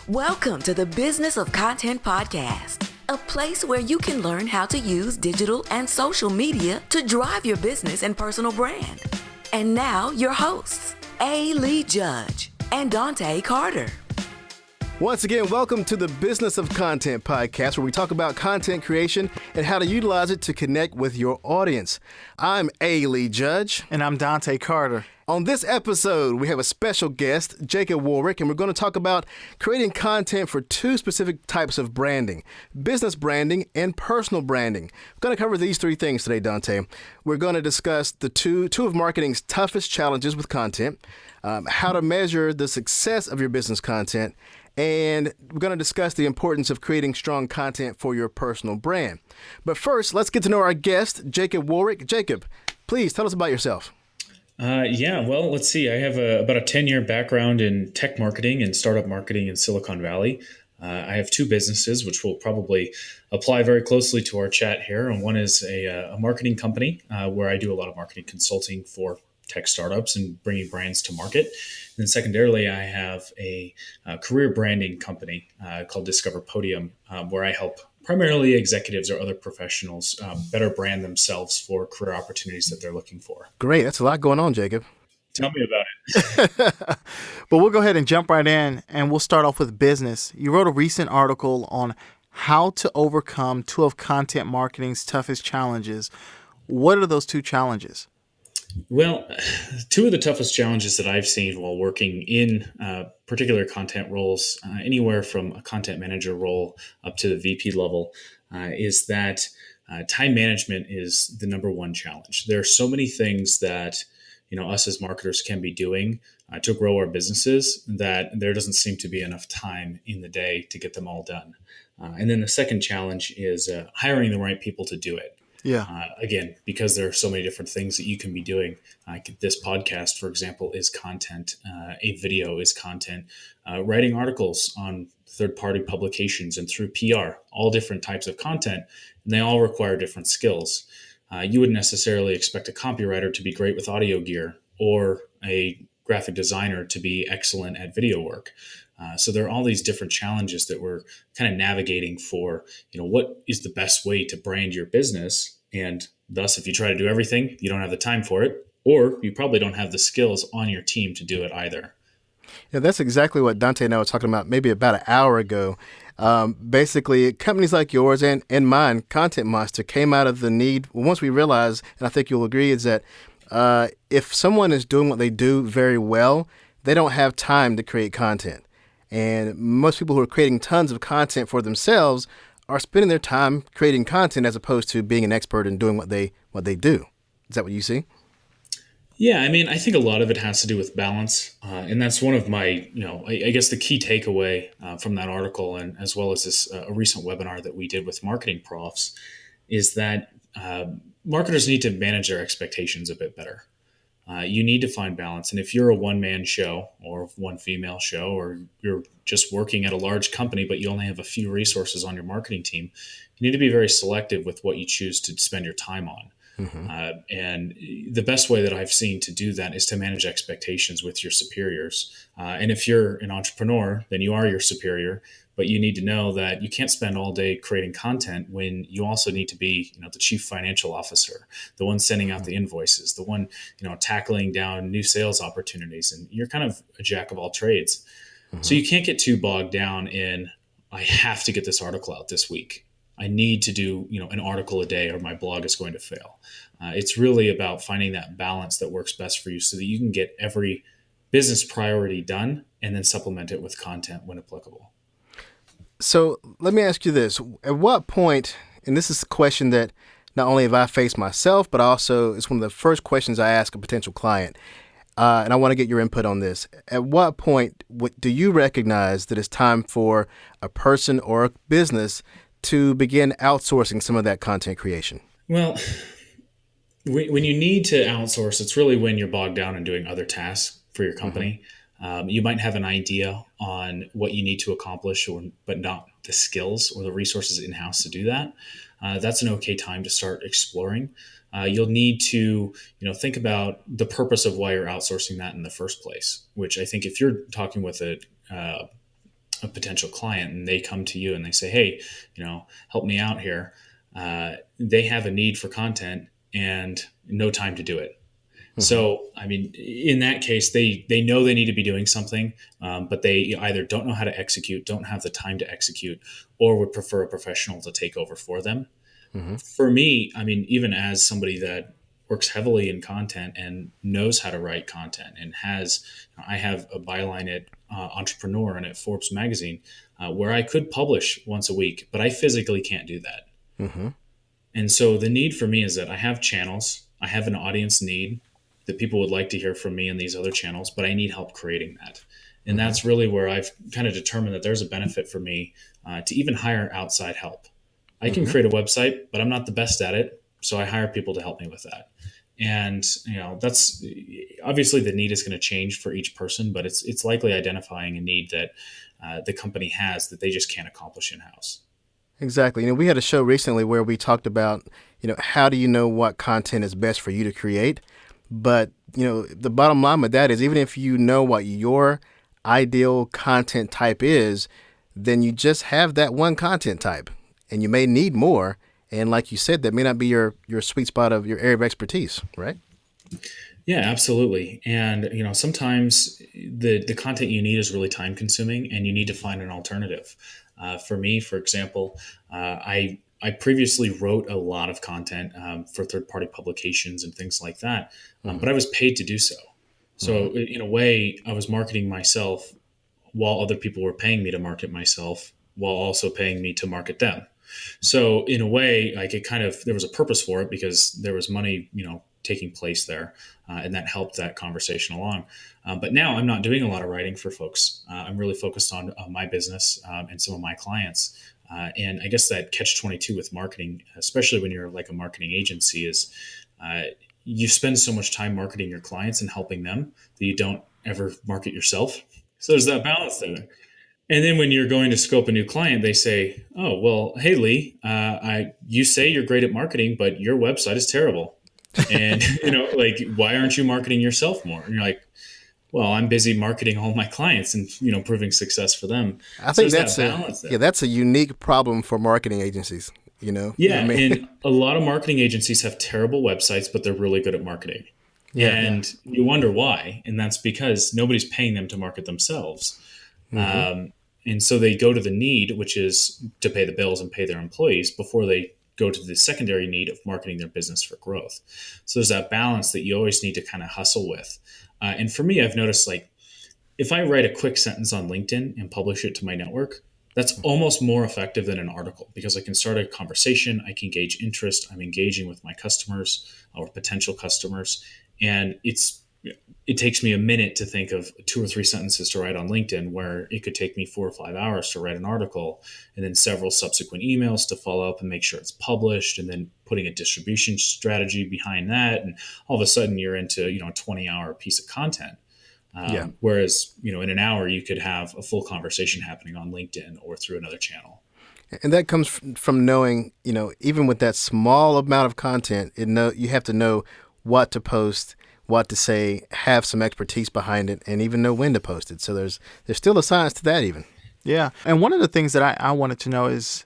Welcome to the Business of Content podcast, a place where you can learn how to use digital and social media to drive your business and personal brand. And now your hosts, A. Lee Judge and Dante Carter. Once again, welcome to the Business of Content podcast, where we talk about content creation and how to utilize it to connect with your audience. I'm A. Lee Judge. And I'm Dante Carter. On this episode, we have a special guest, Jacob Warwick, and we're going to talk about creating content for two specific types of branding: business branding and personal branding. We're going to cover these three things today, Dante. We're going to discuss the two of marketing's toughest challenges with content, how to measure the success of your business content, and we're going to discuss the importance of creating strong content for your personal brand. But first, let's get to know our guest, Jacob Warwick. Jacob, please tell us about yourself. Well, let's see. I have about a 10-year background in tech marketing and startup marketing in Silicon Valley. I have two businesses, which will probably apply very closely to our chat here. And one is a marketing company where I do a lot of marketing consulting for tech startups and bringing brands to market. And then secondarily, I have a career branding company called Discover Podium, where I help primarily executives or other professionals better brand themselves for career opportunities that they're looking for. Great. That's a lot going on, Jacob. Tell me about it. But we'll go ahead and jump right in, and we'll start off with business. You wrote a recent article on how to overcome two of content marketing's toughest challenges. What are those two challenges? Well, two of the toughest challenges that I've seen while working in particular content roles, anywhere from a content manager role up to the VP level, is that time management is the number one challenge. There are so many things that us as marketers can be doing to grow our businesses that there doesn't seem to be enough time in the day to get them all done. And then the second challenge is hiring the right people to do it. Yeah. Again, because there are so many different things that you can be doing. This podcast, for example, is content. A video is content. Writing articles on third-party publications and through PR, all different types of content, and they all require different skills. You wouldn't necessarily expect a copywriter to be great with audio gear or a graphic designer to be excellent at video work. So there are all these different challenges that we're kind of navigating for, what is the best way to brand your business? And thus, if you try to do everything, you don't have the time for it, or you probably don't have the skills on your team to do it either. Yeah, that's exactly what Dante and I were talking about maybe about an hour ago. Basically, companies like yours and mine, Content Monster, came out of the need. Once we realized, and I think you'll agree, is that if someone is doing what they do very well, they don't have time to create content. And most people who are creating tons of content for themselves are spending their time creating content as opposed to being an expert in doing what they do. Is that what you see? Yeah, I think a lot of it has to do with balance. And that's one of my, I guess the key takeaway from that article, and as well as this a recent webinar that we did with marketing profs, is that marketers need to manage their expectations a bit better. You need to find balance. And if you're a one-man show or one female show, or you're just working at a large company, but you only have a few resources on your marketing team, you need to be very selective with what you choose to spend your time on. Mm-hmm. And the best way that I've seen to do that is to manage expectations with your superiors. And if you're an entrepreneur, then you are your superior. But you need to know that you can't spend all day creating content when you also need to be, the chief financial officer, the one sending out the invoices, the one, tackling down new sales opportunities. And you're kind of a jack of all trades. Mm-hmm. So you can't get too bogged down in, I have to get this article out this week. I need to do, an article a day or my blog is going to fail. It's really about finding that balance that works best for you so that you can get every business priority done and then supplement it with content when applicable. So let me ask you this. At what point, and this is a question that not only have I faced myself, but also it's one of the first questions I ask a potential client, and I want to get your input on this. At what point do you recognize that it's time for a person or a business to begin outsourcing some of that content creation? Well, when you need to outsource, it's really when you're bogged down in doing other tasks for your company. Mm-hmm. You might have an idea on what you need to accomplish, but not the skills or the resources in-house to do that. That's an okay time to start exploring. You'll need to, think about the purpose of why you're outsourcing that in the first place, which I think if you're talking with a a potential client and they come to you and they say, hey, help me out here. They have a need for content and no time to do it. So, I mean, in that case, they know they need to be doing something, but they either don't know how to execute, don't have the time to execute, or would prefer a professional to take over for them. For me, I mean, even as somebody that works heavily in content and knows how to write content and I have a byline at Entrepreneur and at Forbes magazine where I could publish once a week, but I physically can't do that. And so the need for me is that I have channels, I have an audience need that people would like to hear from me in these other channels, but I need help creating that. And that's really where I've kind of determined that there's a benefit for me to even hire outside help. I can create a website, but I'm not the best at it. So I hire people to help me with that. And, that's obviously the need is going to change for each person, but it's likely identifying a need that the company has that they just can't accomplish in-house. Exactly. We had a show recently where we talked about, how do you know what content is best for you to create? But, the bottom line with that is even if you know what your ideal content type is, then you just have that one content type and you may need more. And like you said, that may not be your sweet spot of your area of expertise, right? Yeah, absolutely. And, sometimes the content you need is really time consuming and you need to find an alternative. For me, for example, I previously wrote a lot of content for third-party publications and things like that, but I was paid to do so. So in a way, I was marketing myself while other people were paying me to market myself while also paying me to market them. So in a way, like there was a purpose for it because there was money, taking place there, and that helped that conversation along. But now I'm not doing a lot of writing for folks. I'm really focused on my business and some of my clients. And I guess that catch-22 with marketing, especially when you're like a marketing agency, is you spend so much time marketing your clients and helping them that you don't ever market yourself. So there's that balance there. And then when you're going to scope a new client, they say, oh, well, hey, Lee, you say you're great at marketing, but your website is terrible. And, why aren't you marketing yourself more? And you're like, well, I'm busy marketing all my clients and, proving success for them. I think that's that's a unique problem for marketing agencies, Yeah. And a lot of marketing agencies have terrible websites, but they're really good at marketing. You wonder why. And that's because nobody's paying them to market themselves. And so they go to the need, which is to pay the bills and pay their employees before they go to the secondary need of marketing their business for growth. So there's that balance that you always need to kind of hustle with. And for me, I've noticed if I write a quick sentence on LinkedIn and publish it to my network, that's almost more effective than an article because I can start a conversation. I can gauge interest. I'm engaging with my customers or potential customers. And it takes me a minute to think of 2 or 3 sentences to write on LinkedIn, where it could take me 4 or 5 hours to write an article and then several subsequent emails to follow up and make sure it's published and then putting a distribution strategy behind that. And all of a sudden you're into, a 20-hour piece of content. Whereas, in an hour you could have a full conversation happening on LinkedIn or through another channel. And that comes from knowing, even with that small amount of content, you have to know what to post, what to say, have some expertise behind it, and even know when to post it. So there's still a science to that even. Yeah. And one of the things that I wanted to know is,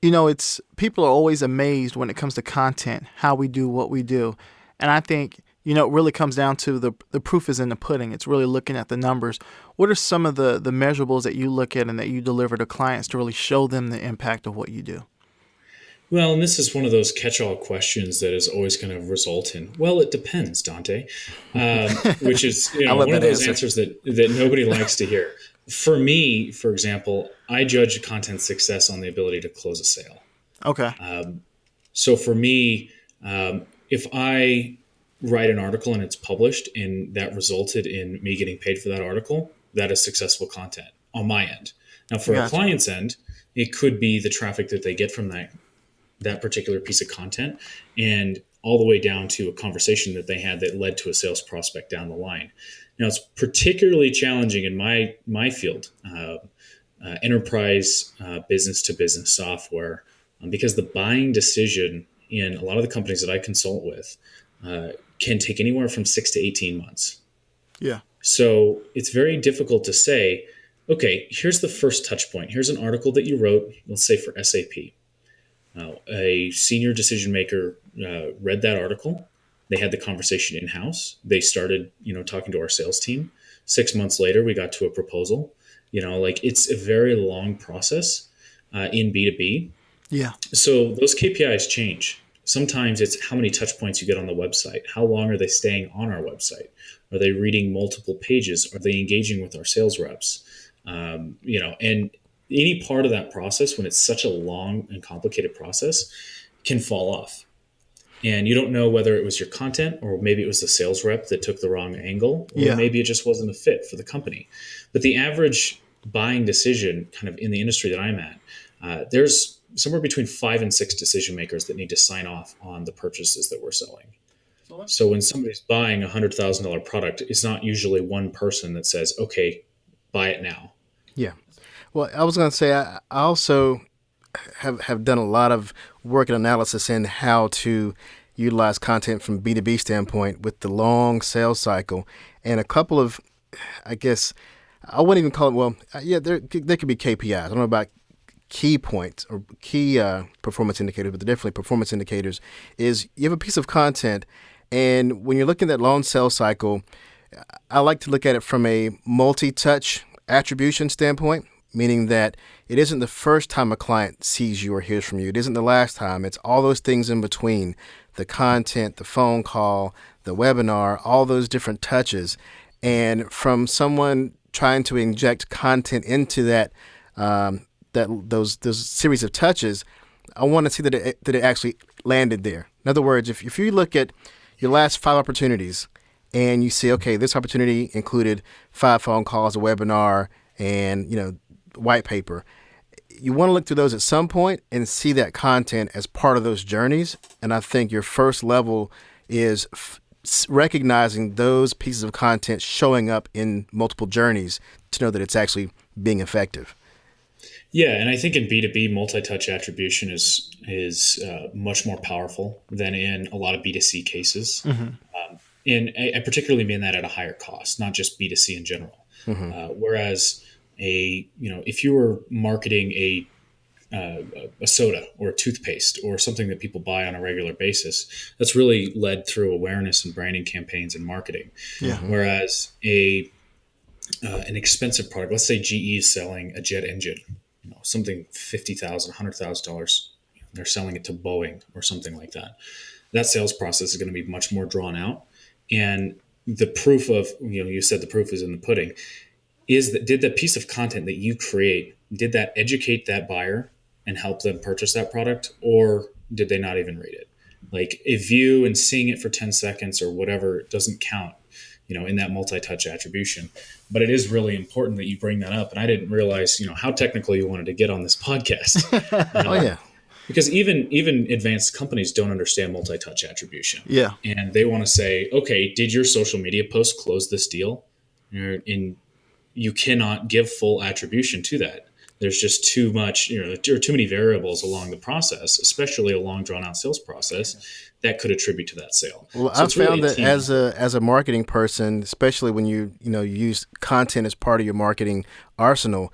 it's people are always amazed when it comes to content, how we do what we do. And I think, it really comes down to the proof is in the pudding. It's really looking at the numbers. What are some of the measurables that you look at and that you deliver to clients to really show them the impact of what you do? Well, and this is one of those catch-all questions that is always going to result in, well, it depends, Dante, which is one of those answers that nobody likes to hear. For me, for example, I judge content success on the ability to close a sale. Okay. So for me, if I write an article and it's published and that resulted in me getting paid for that article, that is successful content on my end. Now, for a client's end, it could be the traffic that they get from that particular piece of content and all the way down to a conversation that they had that led to a sales prospect down the line. Now, it's particularly challenging in my field, enterprise business-to-business software, because the buying decision in a lot of the companies that I consult with can take anywhere from 6 to 18 months. Yeah. So it's very difficult to say, okay, here's the first touch point. Here's an article that you wrote, let's say for SAP. A senior decision maker read that article. They had the conversation in-house. They started, talking to our sales team. 6 months later, we got to a proposal. It's a very long process in B2B. Yeah. So those KPIs change. Sometimes it's how many touch points you get on the website. How long are they staying on our website? Are they reading multiple pages? Are they engaging with our sales reps? And any part of that process, when it's such a long and complicated process, can fall off. And you don't know whether it was your content or maybe it was the sales rep that took the wrong angle, or maybe it just wasn't a fit for the company. But the average buying decision kind of in the industry that I'm at, there's somewhere between 5 and 6 decision makers that need to sign off on the purchases that we're selling. So when somebody's buying a $100,000 product, it's not usually one person that says, okay, buy it now. Yeah. Well, I was going to say, I also have done a lot of work and analysis in how to utilize content from B2B standpoint with the long sales cycle, and a couple of, I guess, I wouldn't even call it, there could be KPIs. I don't know about key points or key performance indicators, but they're definitely performance indicators. Is you have a piece of content, and when you're looking at that long sales cycle, I like to look at it from a multi-touch attribution standpoint, meaning that it isn't the first time a client sees you or hears from you. It isn't the last time. It's all those things in between, the content, the phone call, the webinar, all those different touches. And from someone trying to inject content into that, those series of touches, I want to see that it actually landed there. In other words, if you look at your last 5 opportunities and you see, okay, this opportunity included 5 phone calls, a webinar, and white paper, you want to look through those at some point and see that content as part of those journeys. And I think your first level is recognizing those pieces of content showing up in multiple journeys to know that it's actually being effective. Yeah, and I think in B2B, multi-touch attribution is much more powerful than in a lot of B2C cases. Mm-hmm. And I particularly mean that at a higher cost, not just B2C in general. Mm-hmm. Whereas if you were marketing a soda or a toothpaste or something that people buy on a regular basis, that's really led through awareness and branding campaigns and marketing. Yeah. Whereas an expensive product, let's say GE is selling a jet engine, something $50,000, $100,000, they're selling it to Boeing or something like that. That sales process is going to be much more drawn out. And the proof of, you said the proof is in the pudding, is that did the piece of content that you create, did that educate that buyer and help them purchase that product, or did they not even read it? Like a view and seeing it for 10 seconds or whatever doesn't count, in that multi-touch attribution. But it is really important that you bring that up. And I didn't realize, how technical you wanted to get on this podcast. Oh, yeah. Because even advanced companies don't understand multi-touch attribution. Yeah. And they want to say, okay, did your social media post close this deal? And you cannot give full attribution to that. There's just too much, there are too many variables along the process, especially a long drawn out sales process that could attribute to that sale. Well, so I've found that as a marketing person, especially when you use content as part of your marketing arsenal,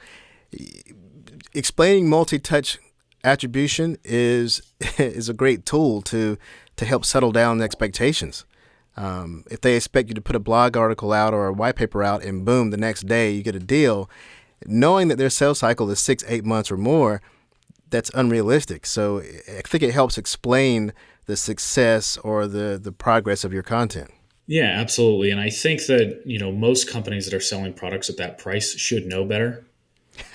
explaining multi-touch attribution is a great tool to help settle down expectations. If they expect you to put a blog article out or a white paper out and boom, the next day you get a deal, knowing that their sales cycle is 6-8 months or more, that's unrealistic. So I think it helps explain the success or the progress of your content. Yeah, absolutely. And I think that, most companies that are selling products at that price should know better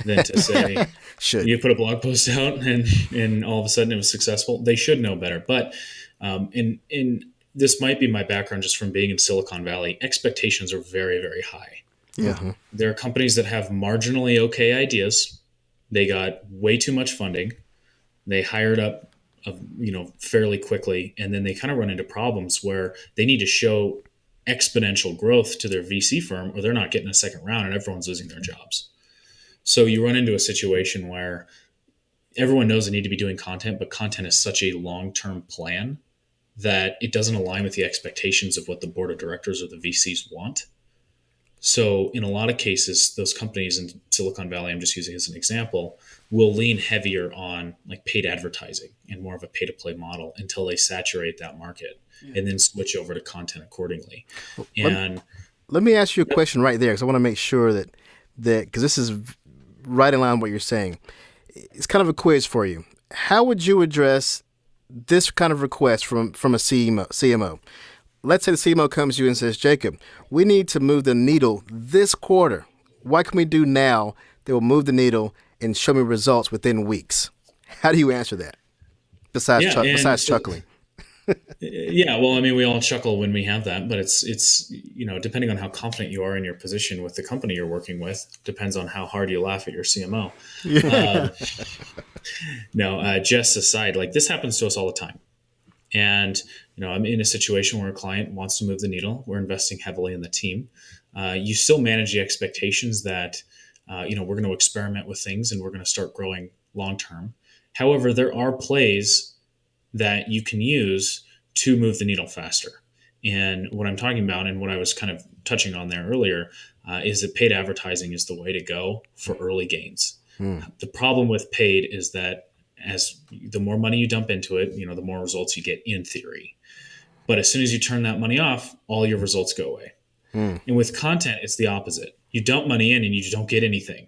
than to say, you put a blog post out and all of a sudden it was successful. They should know better. But in this might be my background just from being in Silicon Valley. Expectations are very, very high. Yeah. Mm-hmm. There are companies that have marginally okay ideas. They got way too much funding. They hired up, fairly quickly. And then they kind of run into problems where they need to show exponential growth to their VC firm or they're not getting a second round and everyone's losing their jobs. So you run into a situation where everyone knows they need to be doing content, but content is such a long-term plan that it doesn't align with the expectations of what the board of directors or the VCs want. So in a lot of cases, those companies in Silicon Valley, I'm just using as an example, will lean heavier on like paid advertising and more of a pay to play model until they saturate that market and then switch over to content accordingly. And let me ask you a question right there, because I want to make sure that because this is right in line with what you're saying. It's kind of a quiz for you. How would you address this kind of request from a CMO? Let's say the CMO comes to you and says, Jacob, we need to move the needle this quarter. What can we do now that will move the needle and show me results within weeks? How do you answer that? Besides chuckling. Yeah, well, I mean, we all chuckle when we have that, but it's depending on how confident you are in your position with the company you're working with, depends on how hard you laugh at your CMO. Just aside, like this happens to us all the time. And, I'm in a situation where a client wants to move the needle. We're investing heavily in the team. You still manage the expectations that, we're going to experiment with things and we're going to start growing long-term. However, there are plays that you can use to move the needle faster. And what I'm talking about and what I was kind of touching on there earlier is that paid advertising is the way to go for early gains. The problem with paid is that as the more money you dump into it, the more results you get in theory. But as soon as you turn that money off, all your results go away. And with content, it's the opposite. You dump money in and you don't get anything,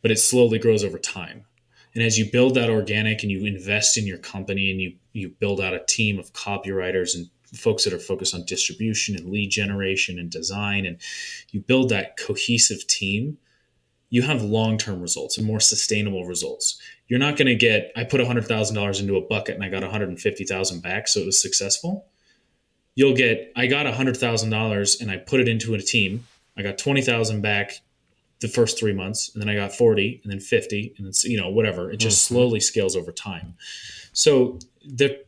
but it slowly grows over time. And as you build that organic and you invest in your company and you build out a team of copywriters and folks that are focused on distribution and lead generation and design, and you build that cohesive team, you have long-term results and more sustainable results. You're not going to get, I put $100,000 into a bucket and I got 150,000 back, so it was successful. You'll get, I got $100,000 and I put it into a team. I got 20,000 back the first 3 months, and then I got 40 and then 50 and then, whatever. It just slowly scales over time. So the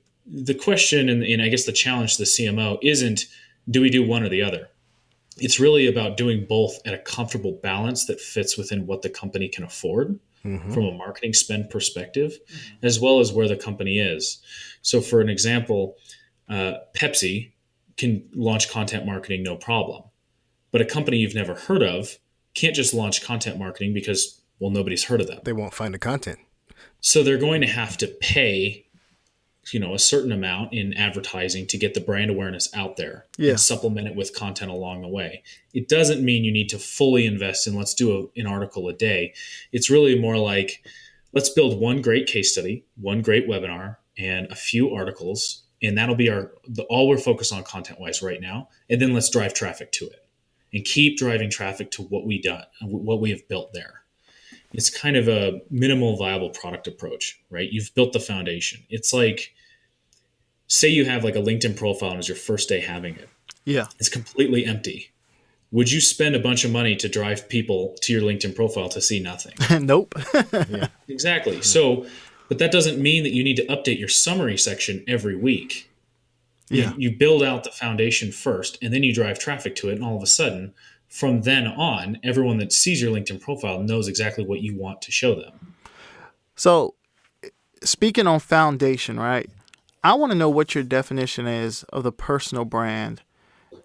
question and I guess the challenge to the CMO isn't, do we do one or the other? It's really about doing both at a comfortable balance that fits within what the company can afford from a marketing spend perspective, as well as where the company is. So for an example, Pepsi can launch content marketing, no problem. But a company you've never heard of can't just launch content marketing because, well, nobody's heard of them. They won't find the content. So they're going to have to pay, a certain amount in advertising to get the brand awareness out there and supplement it with content along the way. It doesn't mean you need to fully invest in let's do an article a day. It's really more like, let's build one great case study, one great webinar, and a few articles. And that'll be all we're focused on content-wise right now. And then let's drive traffic to it and keep driving traffic to what we have built there. It's kind of a minimal viable product approach, right? You've built the foundation. It's like, say you have like a LinkedIn profile and it's your first day having it. Yeah. It's completely empty. Would you spend a bunch of money to drive people to your LinkedIn profile to see nothing? Nope. Yeah, exactly. So, but that doesn't mean that you need to update your summary section every week. You build out the foundation first, and then you drive traffic to it, and all of a sudden, from then on, everyone that sees your LinkedIn profile knows exactly what you want to show them. So, speaking on foundation, right? I want to know what your definition is of the personal brand.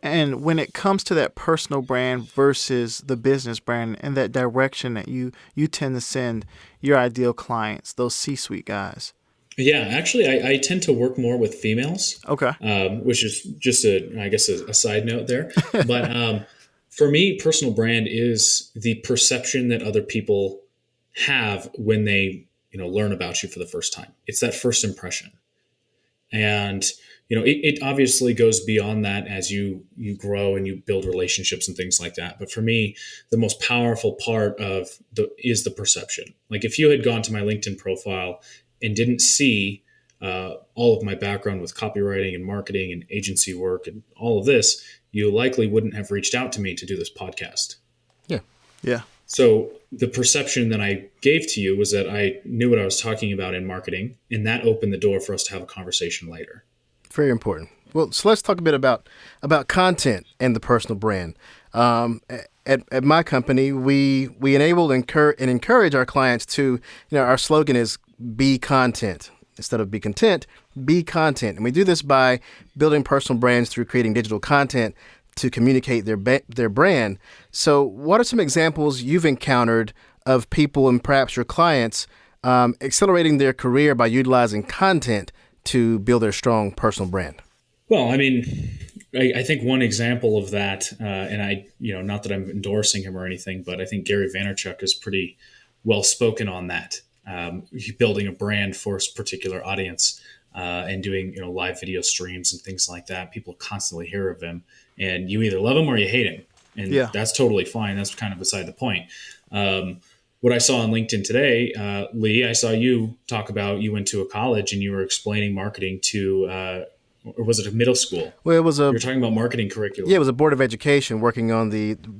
And when it comes to that personal brand versus the business brand and that direction that you tend to send your ideal clients, those C-suite guys. Yeah, actually, I tend to work more with females. Okay. Which is just a side note there. But for me, personal brand is the perception that other people have when they, learn about you for the first time. It's that first impression. And, it obviously goes beyond that as you grow and you build relationships and things like that. But for me, the most powerful part is the perception. Like if you had gone to my LinkedIn profile and didn't see all of my background with copywriting and marketing and agency work and all of this, you likely wouldn't have reached out to me to do this podcast. Yeah. Yeah. So the perception that I gave to you was that I knew what I was talking about in marketing, and that opened the door for us to have a conversation later. Very important. Well, so let's talk a bit about content and the personal brand. At my company, we enable and encourage our clients to, our slogan is be content. Instead of be content, be content. And we do this by building personal brands through creating digital content to communicate their brand. So what are some examples you've encountered of people and perhaps your clients accelerating their career by utilizing content to build their strong personal brand? Well, I mean, I think one example of that, and not that I'm endorsing him or anything, but I think Gary Vaynerchuk is pretty well spoken on that. Building a brand for a particular audience and doing live video streams and things like that. People constantly hear of him, and you either love him or you hate him, and that's totally fine. That's kind of beside the point. What I saw on LinkedIn today, Lee, I saw you talk about you went to a college and you were explaining marketing to. Or was it a middle school? Well, it was You're talking about marketing curriculum. Yeah, it was a board of education working on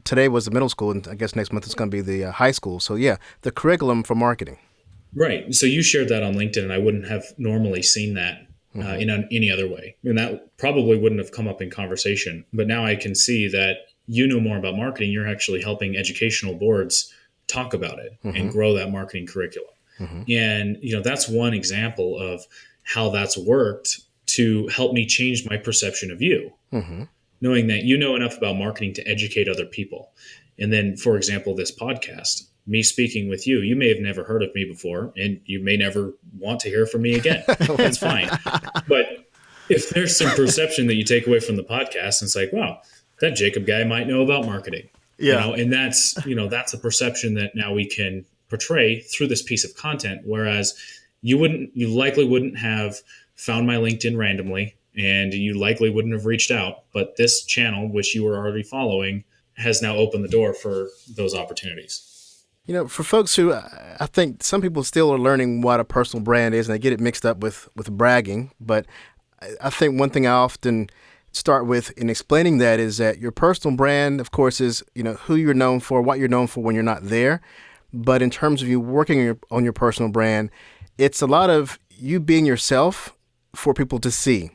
today was the middle school, and I guess next month it's going to be the high school. So yeah, the curriculum for marketing. Right. So you shared that on LinkedIn, and I wouldn't have normally seen that in any other way. And that probably wouldn't have come up in conversation. But now I can see that you know more about marketing. You're actually helping educational boards talk about it and grow that marketing curriculum. And, that's one example of how that's worked to help me change my perception of you, knowing that you know enough about marketing to educate other people. And then, for example, this podcast, me speaking with you, you may have never heard of me before, and you may never want to hear from me again. That's fine. But if there's some perception that you take away from the podcast, and it's like, wow, that Jacob guy might know about marketing. Yeah. And that's, that's a perception that now we can portray through this piece of content. Whereas you likely wouldn't have found my LinkedIn randomly, and you likely wouldn't have reached out. But this channel, which you were already following, has now opened the door for those opportunities. For folks who, I think some people still are learning what a personal brand is, and they get it mixed up with bragging. But I think one thing I often start with in explaining that is that your personal brand, of course, is, who you're known for, what you're known for when you're not there. But in terms of you working on your personal brand, it's a lot of you being yourself for people to see.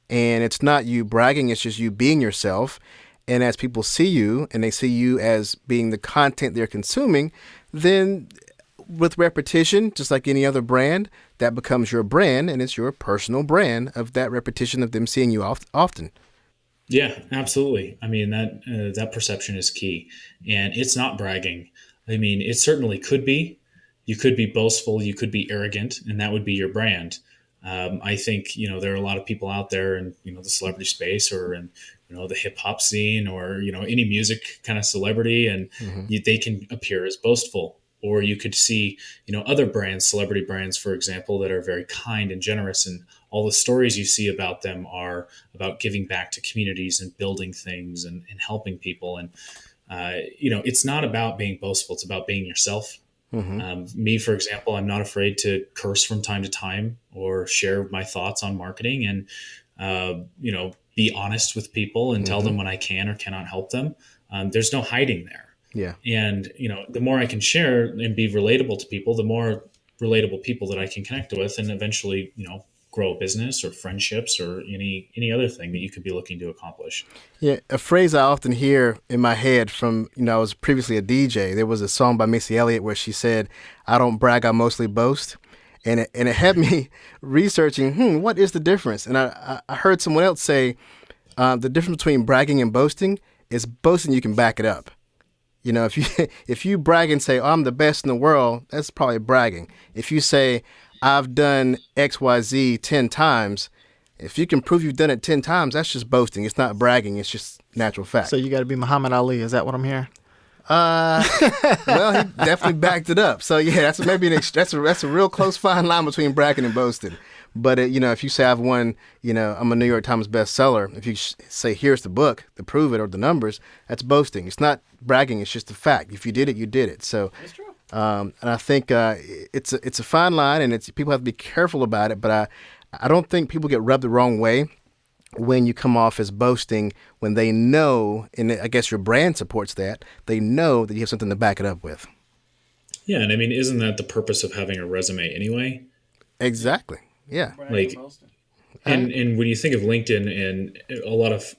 And it's not you bragging, it's just you being yourself. And as people see you and they see you as being the content they're consuming, then with repetition, just like any other brand, that becomes your brand, and it's your personal brand of that repetition of them seeing you often. Yeah, absolutely. I mean, that perception is key, and it's not bragging. I mean, it certainly could be. You could be boastful, you could be arrogant, and that would be your brand. I think, there are a lot of people out there in, the celebrity space or in, the hip hop scene or, any music kind of celebrity, and they can appear as boastful. Or you could see, other brands, celebrity brands, for example, that are very kind and generous, and all the stories you see about them are about giving back to communities and building things and helping people. And, it's not about being boastful. It's about being yourself. Me, for example, I'm not afraid to curse from time to time or share my thoughts on marketing and, be honest with people and tell them when I can or cannot help them. There's no hiding there. Yeah. And, the more I can share and be relatable to people, the more relatable people that I can connect with and eventually, grow a business or friendships or any other thing that you could be looking to accomplish. Yeah. A phrase I often hear in my head from, I was previously a DJ. There was a song by Missy Elliott where she said, "I don't brag, I mostly boast." And it had me researching, what is the difference? And I heard someone else say the difference between bragging and boasting is boasting you can back it up. If you brag and say, "Oh, I'm the best in the world," that's probably bragging. If you say, "I've done XYZ 10 times," if you can prove you've done it 10 times, that's just boasting. It's not bragging. It's just natural fact. So you got to be Muhammad Ali. Is that what I'm hearing? Well, he definitely backed it up. So yeah, that's maybe that's a real close fine line between bragging and boasting. But if you say I've won, I'm a New York Times bestseller. If you say here's the book to prove it or the numbers, that's boasting. It's not bragging. It's just a fact. If you did it, you did it. So that's true. And I think it's a fine line, and people have to be careful about it. But I don't think people get rubbed the wrong way when you come off as boasting when they know, and I guess your brand supports that, they know that you have something to back it up with. Yeah, and I mean, isn't that the purpose of having a resume anyway? Exactly. Yeah. And when you think of LinkedIn, and a lot of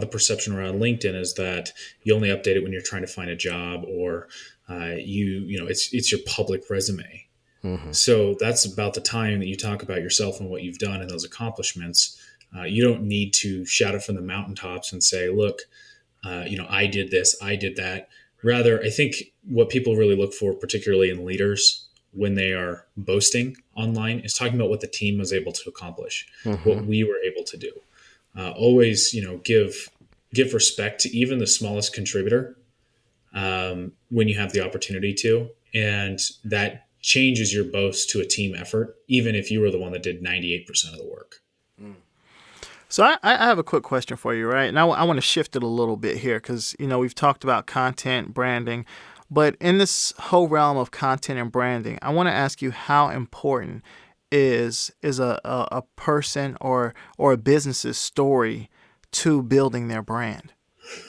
the perception around LinkedIn is that you only update it when you're trying to find a job, or it's your public resume. So that's about the time that you talk about yourself and what you've done and those accomplishments. You don't need to shout it from the mountaintops and say, look, I did this, I did that. Rather, I think what people really look for, particularly in leaders, when they are boasting online, is talking about what the team was able to accomplish, what we were able to do. Always, give respect to even the smallest contributor when you have the opportunity to, and that changes your boast to a team effort, even if you were the one that did 98% of the work. So I have a quick question for you, right? And I want to shift it a little bit here because, we've talked about content, branding, but in this whole realm of content and branding, I want to ask you how important is a person or a business's story to building their brand?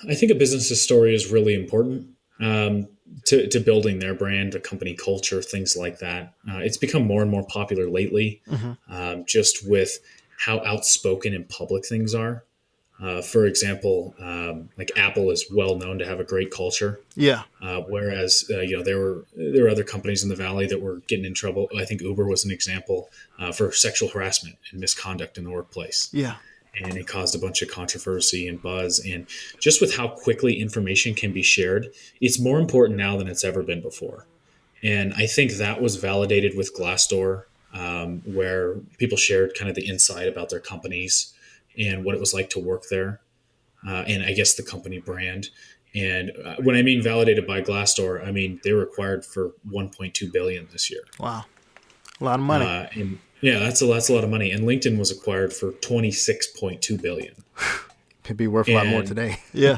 I think a business's story is really important to building their brand, the company culture, things like that. It's become more and more popular lately, just with how outspoken in public things are. For example, like Apple is well known to have a great culture. Yeah. Whereas, there were other companies in the Valley that were getting in trouble. I think Uber was an example for sexual harassment and misconduct in the workplace. Yeah. And it caused a bunch of controversy and buzz. And just with how quickly information can be shared, it's more important now than it's ever been before. And I think that was validated with Glassdoor, where people shared kind of the inside about their companies and what it was like to work there, and I guess the company brand. And when I mean validated by Glassdoor, I mean they were acquired for $1.2 billion this year. Wow, a lot of money. And yeah, that's a lot of money. And LinkedIn was acquired for $26.2 billion. It'd be worth a lot more today. Yeah.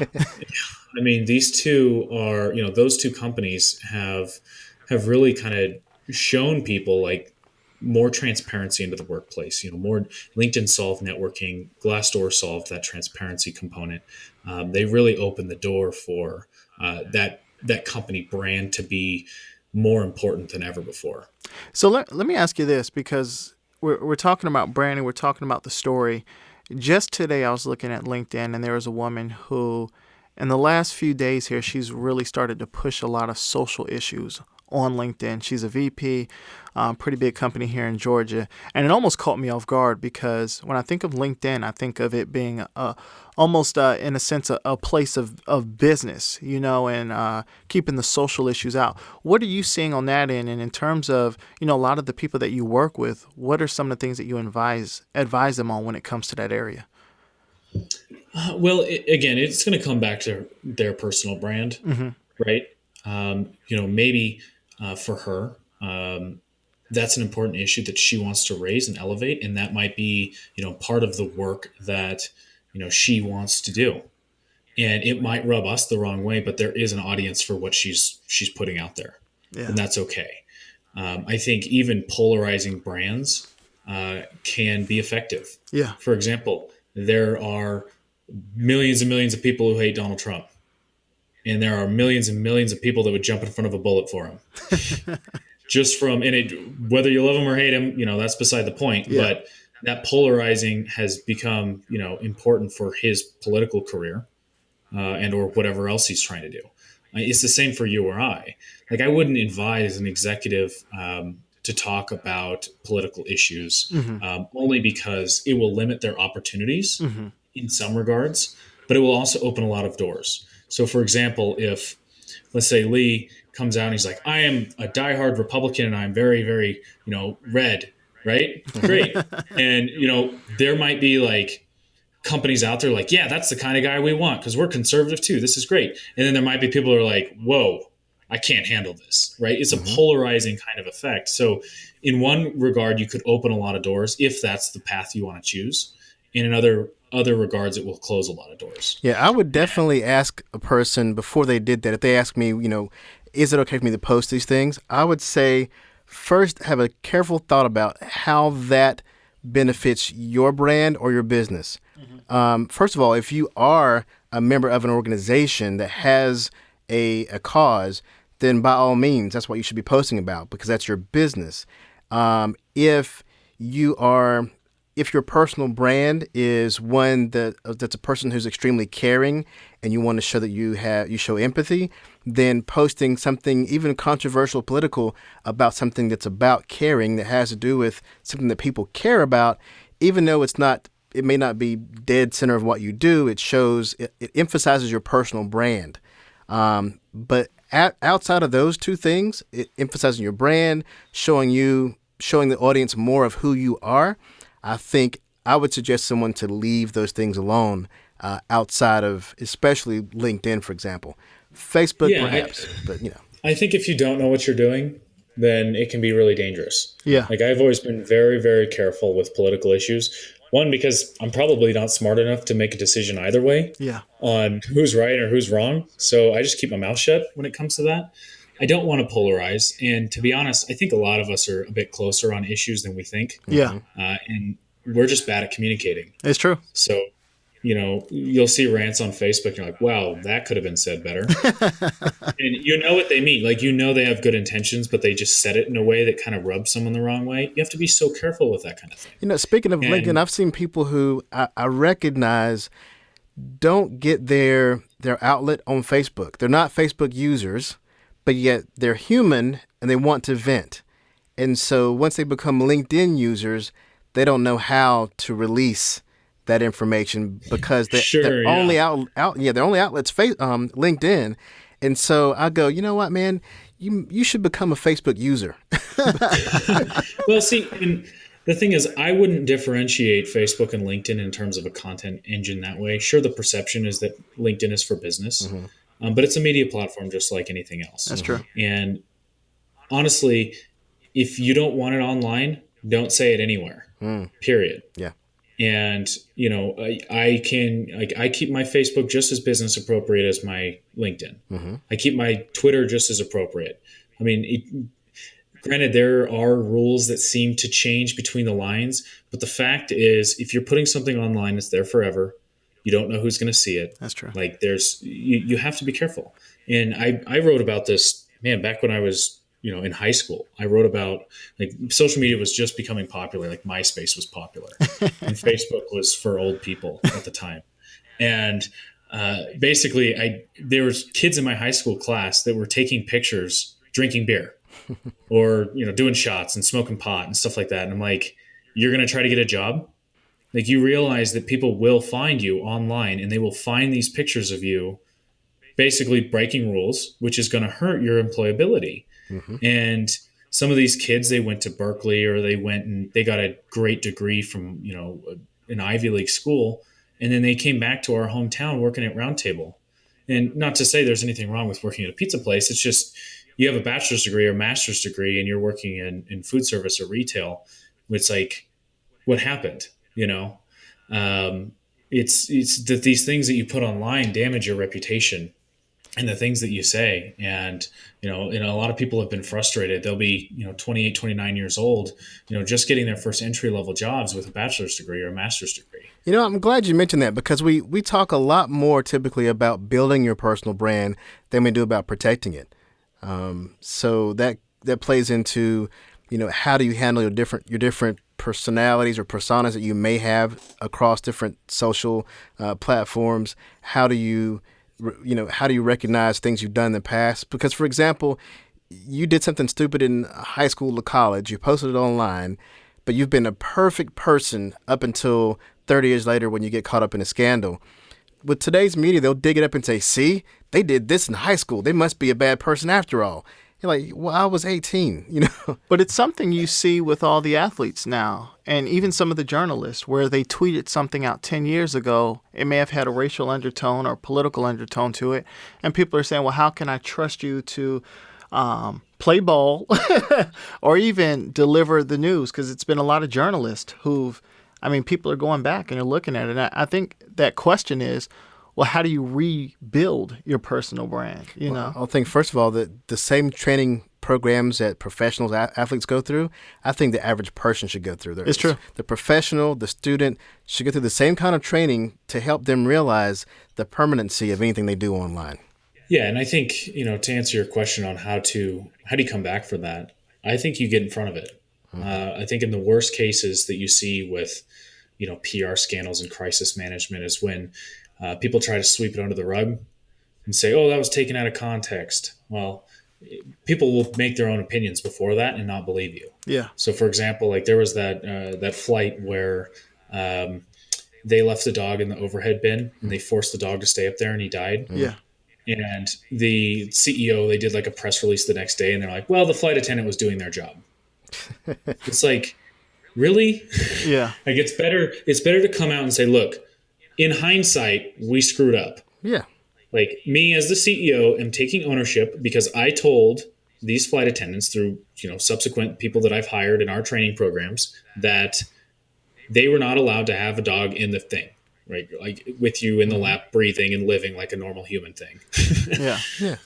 I mean, these two are, those two companies have really kind of shown people like more transparency into the workplace. More LinkedIn solved networking, Glassdoor solved that transparency component. They really opened the door for that company brand to be more important than ever before. So let me ask you this, because we're talking about branding, we're talking about the story. Just today, I was looking at LinkedIn, and there was a woman who, in the last few days here, she's really started to push a lot of social issues on LinkedIn. She's a VP, pretty big company here in Georgia. And it almost caught me off guard because when I think of LinkedIn, I think of it being almost in a sense a place of business, and keeping the social issues out. What are you seeing on that end? And in terms of, a lot of the people that you work with, what are some of the things that you advise them on when it comes to that area? Well, again, it's going to come back to their personal brand, right? Maybe for her, that's an important issue that she wants to raise and elevate. And that might be, part of the work that, she wants to do. And it might rub us the wrong way, but there is an audience for what she's putting out there. Yeah. And that's okay. I think even polarizing brands can be effective. Yeah. For example, there are millions and millions of people who hate Donald Trump. And there are millions and millions of people that would jump in front of a bullet for him. Whether you love him or hate him, that's beside the point. Yeah. But that polarizing has become, important for his political career and or whatever else he's trying to do. It's the same for you or I. Like, I wouldn't advise an executive to talk about political issues only because it will limit their opportunities in some regards, but it will also open a lot of doors. So, for example, if, let's say, Lee comes out and he's like, I am a diehard Republican and I'm very, very, red, right? Great. And, there might be like companies out there like, yeah, that's the kind of guy we want because we're conservative too. This is great. And then there might be people who are like, whoa, I can't handle this, right? It's a polarizing kind of effect. So in one regard, you could open a lot of doors if that's the path you want to choose. In other regards, it will close a lot of doors. Yeah, I would definitely ask a person before they did that. If they ask me, is it okay for me to post these things? I would say first have a careful thought about how that benefits your brand or your business. First of all, if you are a member of an organization that has a cause, then by all means, that's what you should be posting about because that's your business. If your personal brand is one that's a person who's extremely caring and you want to show that you show empathy, then posting something even controversial, political about something that's about caring that has to do with something that people care about, even though it's not it may not be dead center of what you do. It emphasizes your personal brand. But outside of those two things, it emphasizing your brand, showing the audience more of who you are, I think I would suggest someone to leave those things alone outside of, especially LinkedIn, for example. Facebook, perhaps, but I think if you don't know what you're doing, then it can be really dangerous. Yeah. Like I've always been very, very careful with political issues. One, because I'm probably not smart enough to make a decision either way on who's right or who's wrong. So I just keep my mouth shut when it comes to that. I don't want to polarize. And to be honest, I think a lot of us are a bit closer on issues than we think. Yeah. And we're just bad at communicating. It's true. So, you'll see rants on Facebook and you're like, wow, that could have been said better. And you know what they mean. Like, they have good intentions, but they just said it in a way that kind of rubs someone the wrong way. You have to be so careful with that kind of thing. Speaking of LinkedIn, I've seen people who I recognize don't get their outlet on Facebook. They're not Facebook users, but yet they're human and they want to vent. And so once they become LinkedIn users, they don't know how to release that information because their only outlet's LinkedIn. And so I go, you know what, man, you should become a Facebook user. Well, see, and the thing is, I wouldn't differentiate Facebook and LinkedIn in terms of a content engine that way. Sure, the perception is that LinkedIn is for business, but it's a media platform just like anything else. That's true. And honestly, if you don't want it online, don't say it anywhere. Period. Yeah. And, I keep my Facebook just as business appropriate as my LinkedIn. I keep my Twitter just as appropriate. I mean, granted, there are rules that seem to change between the lines, but the fact is, if you're putting something online, it's there forever. You don't know who's going to see it. That's true. Like you have to be careful. And I wrote about this, man, back when I was, in high school. I wrote about like social media was just becoming popular. Like MySpace was popular and Facebook was for old people at the time. And basically there was kids in my high school class that were taking pictures, drinking beer or, doing shots and smoking pot and stuff like that. And I'm like, you're going to try to get a job? Like you realize that people will find you online and they will find these pictures of you basically breaking rules, which is going to hurt your employability. And some of these kids, they went to Berkeley or they went and they got a great degree from, an Ivy League school. And then they came back to our hometown working at Roundtable. And not to say there's anything wrong with working at a pizza place. It's just you have a bachelor's degree or master's degree and you're working in food service or retail. It's like, what happened? It's that these things that you put online damage your reputation and the things that you say. And, a lot of people have been frustrated. They'll be, 28, 29 years old, just getting their first entry level jobs with a bachelor's degree or a master's degree. I'm glad you mentioned that because we talk a lot more typically about building your personal brand than we do about protecting it. So that plays into, how do you handle your different personalities or personas that you may have across different social platforms? How do you recognize things you've done in the past? Because, for example, you did something stupid in high school or college, you posted it online, but you've been a perfect person up until 30 years later when you get caught up in a scandal. With today's media, they'll dig it up and say, see, they did this in high school. They must be a bad person after all. You're like, well, I was 18, But it's something you see with all the athletes now, and even some of the journalists, where they tweeted something out 10 years ago. It may have had a racial undertone or political undertone to it. And people are saying, well, how can I trust you to play ball or even deliver the news? Because it's been a lot of journalists people are going back and they're looking at it. And I think that question is, well, how do you rebuild your personal brand? I think, first of all, that the same training programs that professionals, athletes go through, I think the average person should go through. It's true. The professional, the student should go through the same kind of training to help them realize the permanency of anything they do online. Yeah, and I think, to answer your question on how do you come back from that, I think you get in front of it. I think in the worst cases that you see with, PR scandals and crisis management is when people try to sweep it under the rug and say, oh, that was taken out of context. Well, people will make their own opinions before that and not believe you. Yeah. So, for example, like there was that flight where they left the dog in the overhead bin and they forced the dog to stay up there and he died. Yeah. And the CEO, they did like a press release the next day and they're like, well, the flight attendant was doing their job. It's like, really? Yeah. Like it's better to come out and say, look, in hindsight, we screwed up. Yeah. Like me as the CEO am taking ownership because I told these flight attendants through, subsequent people that I've hired in our training programs that they were not allowed to have a dog in the thing, right? Like with you in the lap, breathing and living like a normal human thing. Yeah. Yeah.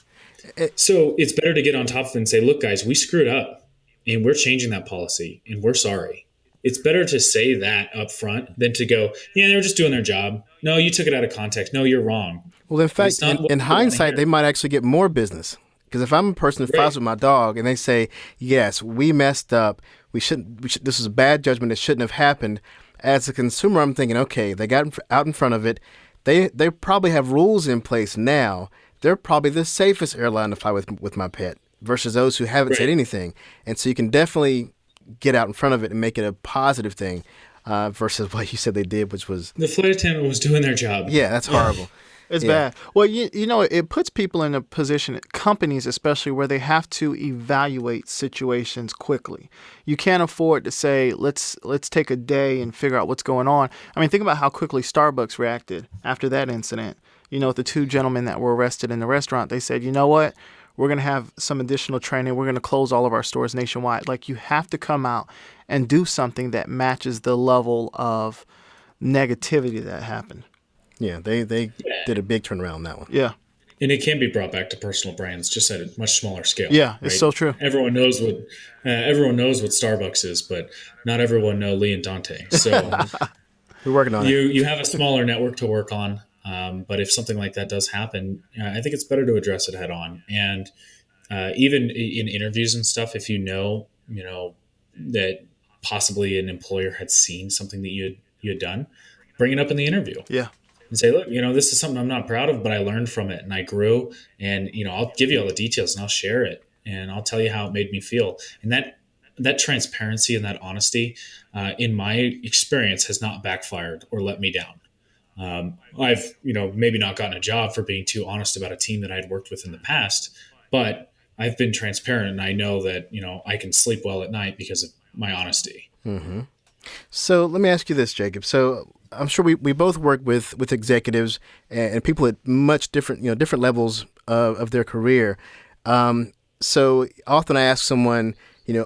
So it's better to get on top of it and say, look, guys, we screwed up and we're changing that policy and we're sorry. It's better to say that up front than to go, yeah, they were just doing their job. No, you took it out of context. No, you're wrong. Well, in fact, in hindsight, they might actually get more business. Because if I'm a person who files with my dog and they say, yes, we messed up, we shouldn't, this is a bad judgment, it shouldn't have happened. As a consumer, I'm thinking, okay, they got out in front of it. They probably have rules in place now. They're probably the safest airline to fly with my pet versus those who haven't said anything. And so you can definitely get out in front of it and make it a positive thing versus what you said they did, which was... The flight attendant was doing their job. Yeah, that's horrible. It's bad. Well, it puts people in a position, companies especially, where they have to evaluate situations quickly. You can't afford to say, let's take a day and figure out what's going on. I mean, think about how quickly Starbucks reacted after that incident. The two gentlemen that were arrested in the restaurant, they said, you know what? We're going to have some additional training. We're going to close all of our stores nationwide. Like, you have to come out and do something that matches the level of negativity that happened. Yeah, they did a big turnaround on that one. Yeah. And it can be brought back to personal brands, just at a much smaller scale. Yeah, it's so true. Everyone knows what Starbucks is, but not everyone know Lee and Dante. So we're working on it. You have a smaller network to work on, but if something like that does happen, I think it's better to address it head on. And even in interviews and stuff, if you know that possibly an employer had seen something that you had done, bring it up in the interview. Yeah. And say, look, this is something I'm not proud of, but I learned from it and I grew, and, I'll give you all the details and I'll share it and I'll tell you how it made me feel. And that transparency and that honesty, in my experience, has not backfired or let me down. I've, maybe not gotten a job for being too honest about a team that I'd worked with in the past, but I've been transparent and I know that, I can sleep well at night because of my honesty. Mm-hmm. So let me ask you this, Jacob. So I'm sure we both work with executives and people at much different, different levels of their career. So often I ask someone,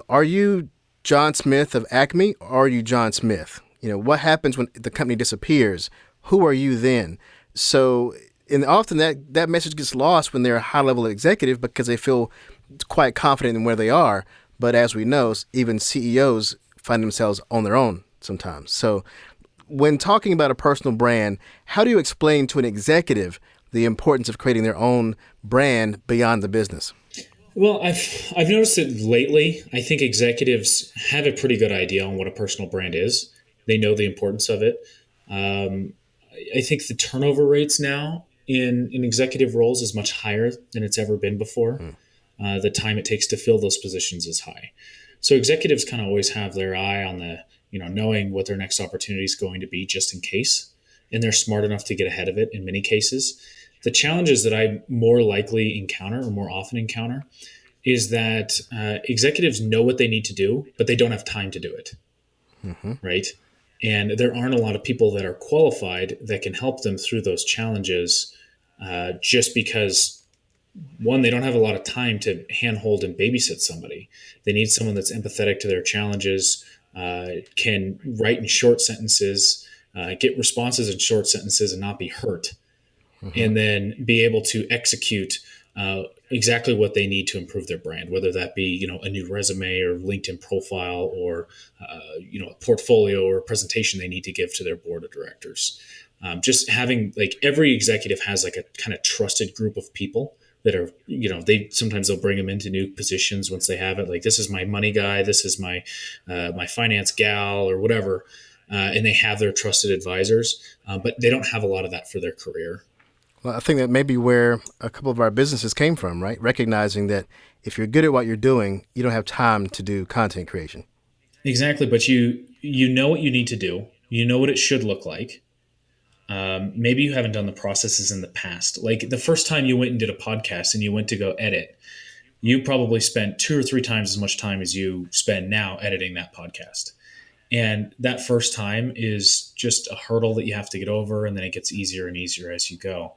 are you John Smith of Acme or are you John Smith? What happens when the company disappears? Who are you then? So, and often that message gets lost when they're a high-level executive because they feel quite confident in where they are. But as we know, even CEOs find themselves on their own sometimes. So when talking about a personal brand, how do you explain to an executive the importance of creating their own brand beyond the business? Well, I've noticed it lately. I think executives have a pretty good idea on what a personal brand is. They know the importance of it. I think the turnover rates now in executive roles is much higher than it's ever been before. The time it takes to fill those positions is high. So executives kind of always have their eye on the, knowing what their next opportunity is going to be just in case. And they're smart enough to get ahead of it in many cases. The challenges that I more likely encounter or more often encounter is that executives know what they need to do, but they don't have time to do it. Mm-hmm. Right? And there aren't a lot of people that are qualified that can help them through those challenges just because, one, they don't have a lot of time to handhold and babysit somebody. They need someone that's empathetic to their challenges, can write in short sentences, get responses in short sentences and not be hurt, and then be able to execute exactly what they need to improve their brand, whether that be, a new resume or LinkedIn profile or, a portfolio or a presentation they need to give to their board of directors. Just having every executive has a kind of trusted group of people that are, they'll bring them into new positions once they have it. This is my money guy. This is my finance gal or whatever. And they have their trusted advisors, but they don't have a lot of that for their career. Well, I think that may be where a couple of our businesses came from, right? Recognizing that if you're good at what you're doing, you don't have time to do content creation. Exactly. But you know what you need to do. You know what it should look like. Maybe you haven't done the processes in the past. Like the first time you went and did a podcast and you went to go edit, you probably spent 2 or 3 times as much time as you spend now editing that podcast. And that first time is just a hurdle that you have to get over, and then it gets easier and easier as you go.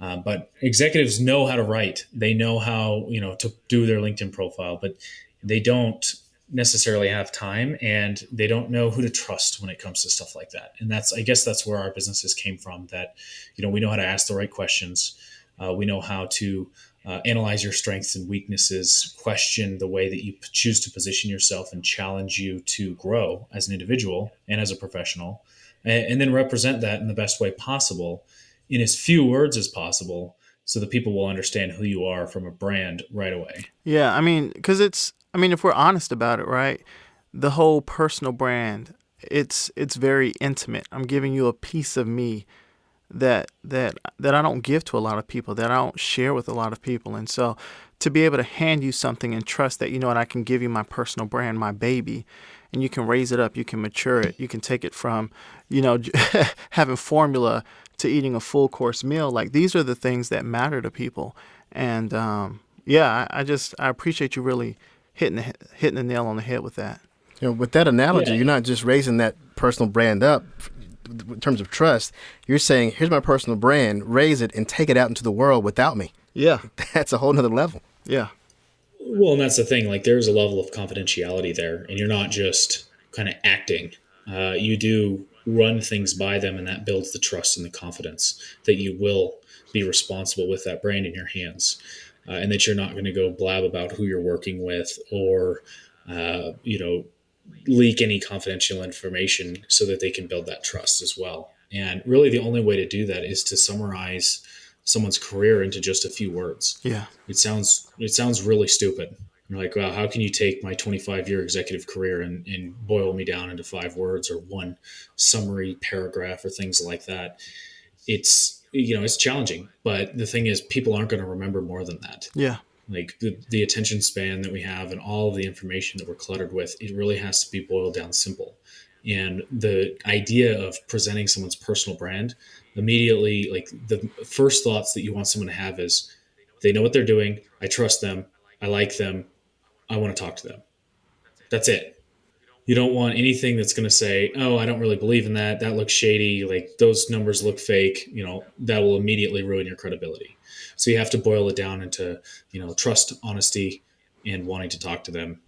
But executives know how to write. They know how, to do their LinkedIn profile, but they don't necessarily have time, and they don't know who to trust when it comes to stuff like that. And I guess that's where our businesses came from, that, we know how to ask the right questions. We know how to analyze your strengths and weaknesses, question the way that you choose to position yourself, and challenge you to grow as an individual and as a professional, and then represent that in the best way possible in as few words as possible, so that people will understand who you are from a brand right away. Yeah, because if we're honest about it, right, the whole personal brand, it's very intimate. I'm giving you a piece of me that I don't give to a lot of people, that I don't share with a lot of people. And so to be able to hand you something and trust that, I can give you my personal brand, my baby, and you can raise it up, you can mature it, you can take it from, having formula to eating a full course meal. Like, these are the things that matter to people. And I appreciate you really hitting the nail on the head with that. With that analogy, You're not just raising that personal brand up in terms of trust. You're saying, here's my personal brand, raise it and take it out into the world without me. Yeah. That's a whole nother level. Yeah. Well, and that's the thing, like, there's a level of confidentiality there, and you're not just kind of acting. You do run things by them, and that builds the trust and the confidence that you will be responsible with that brand in your hands, and that you're not going to go blab about who you're working with, or, leak any confidential information, so that they can build that trust as well. And really the only way to do that is to summarize someone's career into just a few words. Yeah. It sounds really stupid. You're like, wow, how can you take my 25-year executive career and boil me down into 5 words or one summary paragraph or things like that? It's challenging, but the thing is, people aren't going to remember more than that. Yeah. Like the attention span that we have and all of the information that we're cluttered with, it really has to be boiled down simple. And the idea of presenting someone's personal brand immediately, like, the first thoughts that you want someone to have is, they know what they're doing. I trust them. I like them. I want to talk to them. That's it. You don't want anything that's going to say, oh, I don't really believe in that. That looks shady. Like, those numbers look fake. That will immediately ruin your credibility. So you have to boil it down into, trust, honesty, and wanting to talk to them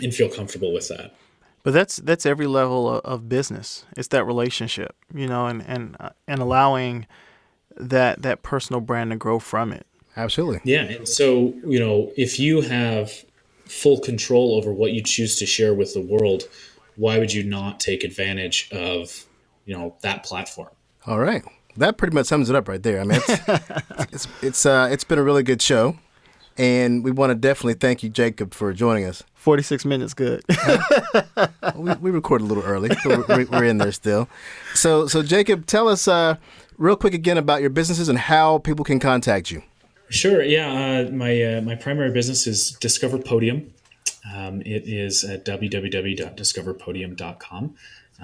and feel comfortable with that. But that's every level of business. It's that relationship, and allowing that personal brand to grow from it. Absolutely. Yeah. And so, if you have full control over what you choose to share with the world, why would you not take advantage of, that platform? All right. That pretty much sums it up right there. It's been a really good show, and we want to definitely thank you, Jacob, for joining us. 46 minutes, good. we recorded a little early, but we're in there still. So Jacob, tell us real quick again about your businesses and how people can contact you. Sure. Yeah. My primary business is Discover Podium. It is at www.discoverpodium.com.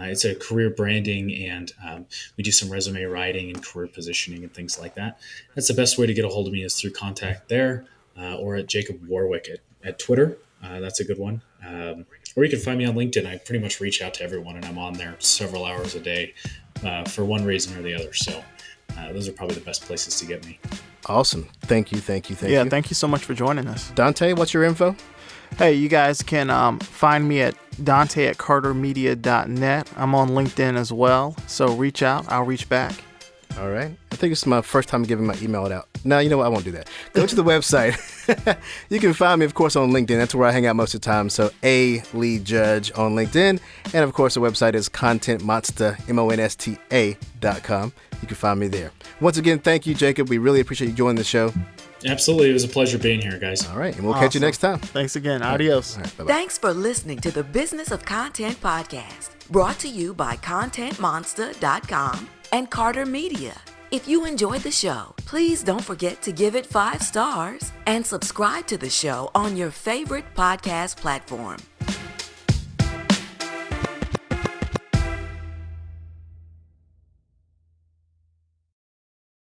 It's a career branding, and we do some resume writing and career positioning and things like that. That's the best way to get a hold of me, is through contact there, or at Jacob Warwick at Twitter. That's a good one. Or you can find me on LinkedIn. I pretty much reach out to everyone, and I'm on there several hours a day for one reason or the other. So those are probably the best places to get me. Awesome. Thank you. Yeah, thank you so much for joining us. Dante, what's your info? Hey, you guys can find me at Dante@cartermedia.net. I'm on LinkedIn as well, so reach out. I'll reach back. All right. I think it's my first time giving my email out. No, you know what? I won't do that. Go to the website. You can find me, of course, on LinkedIn. That's where I hang out most of the time. So Lee Judge on LinkedIn. And, of course, the website is contentmonsta, monsta.com. You can find me there. Once again, thank you, Jacob. We really appreciate you joining the show. Absolutely. It was a pleasure being here, guys. All right. And we'll catch you next time. Thanks again. Adios. All right, bye-bye. Thanks for listening to the Business of Content podcast, brought to you by contentmonsta.com and Carter Media. If you enjoyed the show, please don't forget to give it 5 stars and subscribe to the show on your favorite podcast platform.